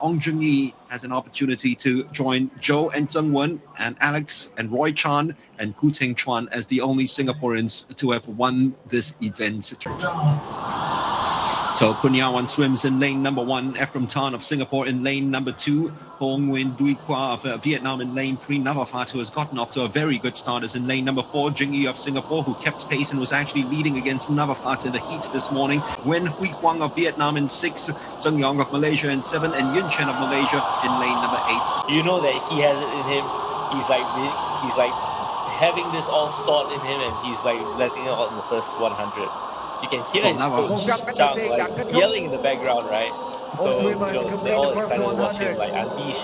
Ong Jung-yi has an opportunity to join Zhou and Zheng-Wen and Alex and Roy Chan and Ku Ting Chuan as the only Singaporeans to have won this event. So Kun Yawan swims in lane number 1, Ephraim Tan of Singapore in lane number 2, Hong Nguyen Dui Kwa of Vietnam in lane 3, Navafat, who has gotten off to a very good start, is in lane number 4, Jing-Yi of Singapore, who kept pace and was actually leading against Navafat in the heat this morning, Nguyen Huy Hoàng of Vietnam in 6, Zheng Yong of Malaysia in 7, and Yun Chen of Malaysia in lane number 8. You know that he has it in him. He's like having this all stored in him, and he's like letting it out in the first 100. You can hear his coach Chang like yelling in the background, right? So they're all excited to watch him like unleash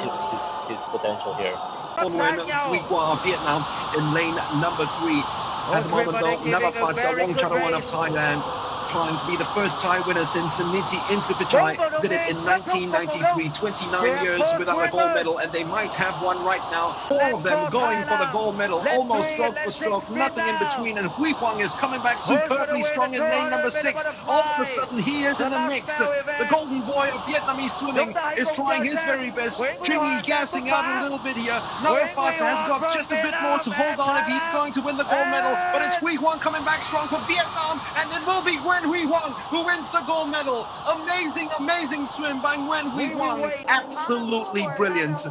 his potential here. Nguyen Huy Hoàng of Vietnam in lane number 3. At the moment though, Navafat Wong Charawan of Thailand trying to be the first Thai winner since Niti Inthipchai did it in 1993, 29 years without a gold medal, and they might have one right now. All of them going for the gold medal, almost stroke for stroke, nothing in between, and Huy Hoàng is coming back superbly strong in lane number 6. All of a sudden, he is in the mix. The golden boy of Vietnamese swimming is trying his very best. Jing-Yi gassing out a little bit here. Navafat has got just a bit more to hold on if he's going to win the gold medal, but it's Huy Hoàng coming back strong for Vietnam, and it will be Nguyễn Huy Hoàng who wins the gold medal. Amazing, amazing swim by Nguyễn Huy Hoàng. Absolutely brilliant.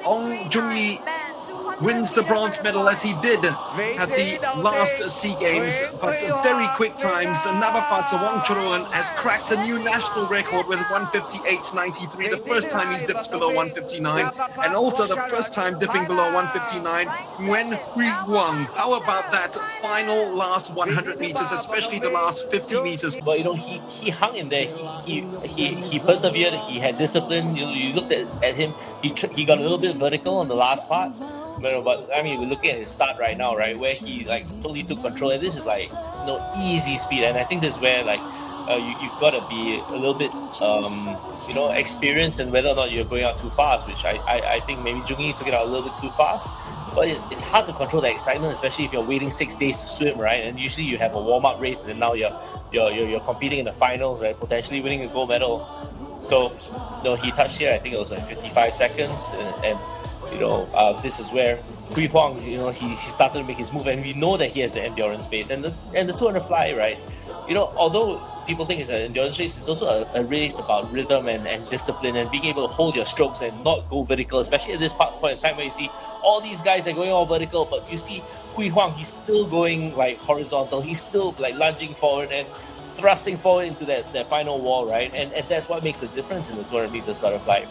Ong Jung-yi wins the bronze medal as he did at the last SEA Games, but very quick times. Navafat Wong Charawan has cracked a new national record with 158.93, the first time he's dipped below 159, and also the first time dipping below 159. Nguyễn Huy Hoàng, how about that final last 100 meters, especially the last 50 meters? But you know, he hung in there. He persevered. He had discipline. You looked at him. He got a little bit vertical on the last part. But I mean, we're looking at his start right now, right, where he like totally took control, and this is like easy speed, and I think this is where like you've got to be a little bit experienced in whether or not you're going out too fast, which I think maybe Jung-Yi took it out a little bit too fast. But it's hard to control the excitement, especially if you're waiting 6 days to swim, right? And usually you have a warm-up race, and then now you're competing in the finals, right? Potentially winning a gold medal. So he touched here. I think it was like 55 seconds, and this is where Huy Hoàng, he started to make his move, and we know that he has the endurance base and the 200 fly, right? Although people think it's an endurance race, it's also a race about rhythm and discipline and being able to hold your strokes and not go vertical, especially at this point in time where you see all these guys are going all vertical, but you see Huy Hoàng, he's still going like horizontal, he's still like lunging forward and thrusting forward into that final wall, right? And that's what makes a difference in the 200 meters butterfly.